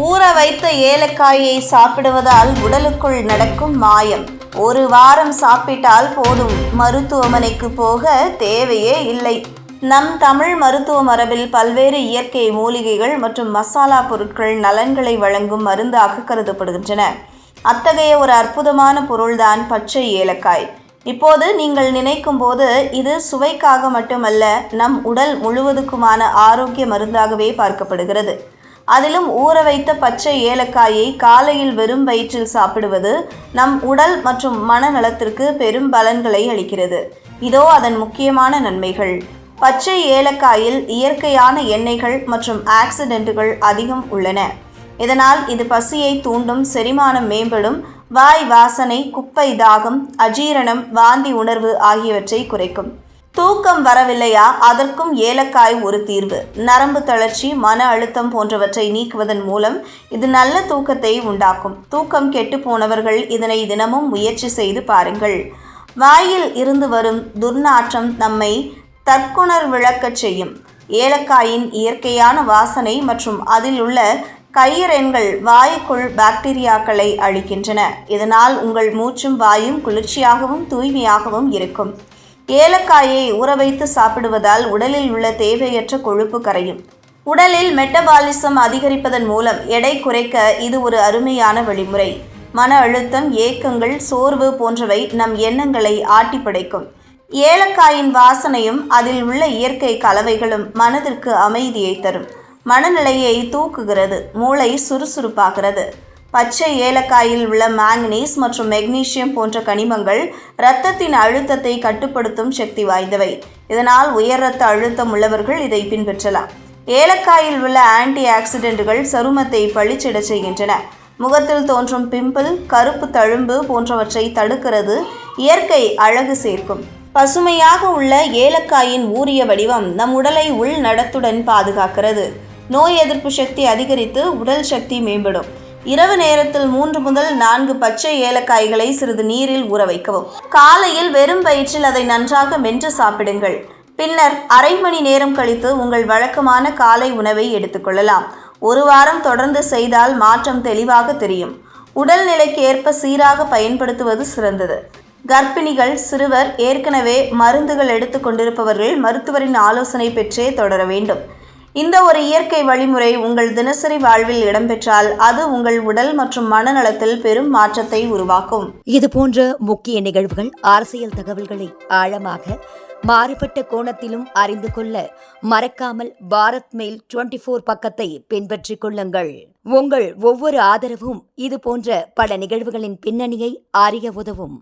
ஊற வைத்த ஏலக்காயை சாப்பிடுவதால் உடலுக்குள் நடக்கும் மாயம். ஒரு வாரம் சாப்பிட்டால் போதும், மருத்துவமனைக்கு போக தேவையே இல்லை. நம் தமிழ் மருத்துவ மரபில் பல்வேறு இயற்கை மூலிகைகள் மற்றும் மசாலா பொருட்கள் நலன்களை வழங்கும் மருந்தாக கருதப்படுகின்றன. அத்தகைய ஒரு அற்புதமான பொருள்தான் பச்சை ஏலக்காய். இப்போது நீங்கள் நினைக்கும் போது இது சுவைக்காக மட்டுமல்ல, நம் உடல் முழுவதுக்குமான ஆரோக்கிய மருந்தாகவே பார்க்கப்படுகிறது. அதிலும் ஊற வைத்த பச்சை ஏலக்காயை காலையில் வெறும் வயிற்றில் சாப்பிடுவது நம் உடல் மற்றும் மனநலத்திற்கு பெரும் பலன்களை அளிக்கிறது. இதோ அதன் முக்கியமான நன்மைகள். பச்சை ஏலக்காயில் இயற்கையான எண்ணெய்கள் மற்றும் ஆக்சிடென்ட்டுகள் அதிகம் உள்ளன. இதனால் இது பசியை தூண்டும், செரிமானம் மேம்படும், வாய் வாசனை, குப்பை தாகம், அஜீரணம், வாந்தி உணர்வு ஆகியவற்றை குறைக்கும். தூக்கம் வரவில்லையா? அதற்கும் ஏலக்காய் ஒரு தீர்வு. நரம்பு தளர்ச்சி, மன அழுத்தம் போன்றவற்றை நீக்குவதன் மூலம் இது நல்ல தூக்கத்தை உண்டாக்கும். தூக்கம் கெட்டு போனவர்கள் இதனை தினமும் முயற்சி செய்து பாருங்கள். வாயில் இருந்து வரும் துர்நாற்றம் நம்மை தற்குணர்விழக்கச் செய்யும். ஏலக்காயின் இயற்கையான வாசனை மற்றும் அதில் உள்ள கையிரெண்கள் வாயுக்குள் பாக்டீரியாக்களை அழிக்கின்றன. இதனால் உங்கள் மூச்சும் வாயும் குளிர்ச்சியாகவும் தூய்மையாகவும் இருக்கும். ஏலக்காயை ஊற வைத்து சாப்பிடுவதால் உடலில் உள்ள தேவையற்ற கொழுப்பு கரையும். உடலில் மெட்டபாலிசம் அதிகரிப்பதன் மூலம் எடை குறைக்க இது ஒரு அருமையான வழிமுறை. மன அழுத்தம், ஏக்கங்கள், சோர்வு போன்றவை நம் எண்ணங்களை ஆட்டி படைக்கும். ஏலக்காயின் வாசனையும் அதில் உள்ள இயற்கை கலவைகளும் மனதிற்கு அமைதியை தரும். மனநிலையை தூக்குகிறது, மூளை சுறுசுறுப்பாகிறது. பச்சை ஏலக்காயில் உள்ள மாங்கனீஸ் மற்றும் மெக்னீசியம் போன்ற கனிமங்கள் இரத்தத்தின் அழுத்தத்தை கட்டுப்படுத்தும் சக்தி வாய்ந்தவை. இதனால் உயர் இரத்த அழுத்தம் உள்ளவர்கள் இதை பின்பற்றலாம். ஏலக்காயில் உள்ள ஆன்டி ஆக்சிடென்ட்டுகள் சருமத்தை பளிச்சிட செய்கின்றன. முகத்தில் தோன்றும் பிம்பிள், கருப்பு தழும்பு போன்றவற்றை தடுக்கிறது. இயற்கை அழகு சேர்க்கும். பசுமையாக உள்ள ஏலக்காயின் ஊறிய வடிவம் நம் உடலை உள் நடத்துடன் பாதுகாக்கிறது. நோய் எதிர்ப்பு சக்தி அதிகரித்து உடல் சக்தி மேம்படும். இரவு நேரத்தில் 3 முதல் 4 பச்சை ஏலக்காய்களை சிறிது நீரில் ஊற வைக்கவும். காலையில் வெறும் வயிற்றில் அதை நன்றாக மென்று சாப்பிடுங்கள். பின்னர் அரை மணி நேரம் கழித்து உங்கள் வழக்கமான காலை உணவை எடுத்துக்கொள்ளலாம். ஒரு வாரம் தொடர்ந்து செய்தால் மாற்றம் தெளிவாக தெரியும். உடல் நிலைக்கு ஏற்ப சீராக பயன்படுத்துவது சிறந்தது. கர்ப்பிணிகள், சிறுவர், ஏற்கனவே மருந்துகள் எடுத்து கொண்டிருப்பவர்கள் மருத்துவரின் ஆலோசனை பெற்றே தொடர வேண்டும். இந்த ஒரு இயற்கை வழிமுறை உங்கள் தினசரி வாழ்வில் இடம்பெற்றால் அது உங்கள் உடல் மற்றும் மனநலத்தில் பெரும் மாற்றத்தை உருவாக்கும். இது போன்ற முக்கிய நிகழ்வுகள், அரசியல் தகவல்களை ஆழமாக மாறுபட்ட கோணத்திலும் அறிந்து கொள்ள மறக்காமல் பாரத் மெயில் 24 பக்கத்தை பின்பற்றிக் கொள்ளுங்கள். உங்கள் ஒவ்வொரு ஆதரவும் இது போன்ற பல நிகழ்வுகளின் பின்னணியை அறிய உதவும்.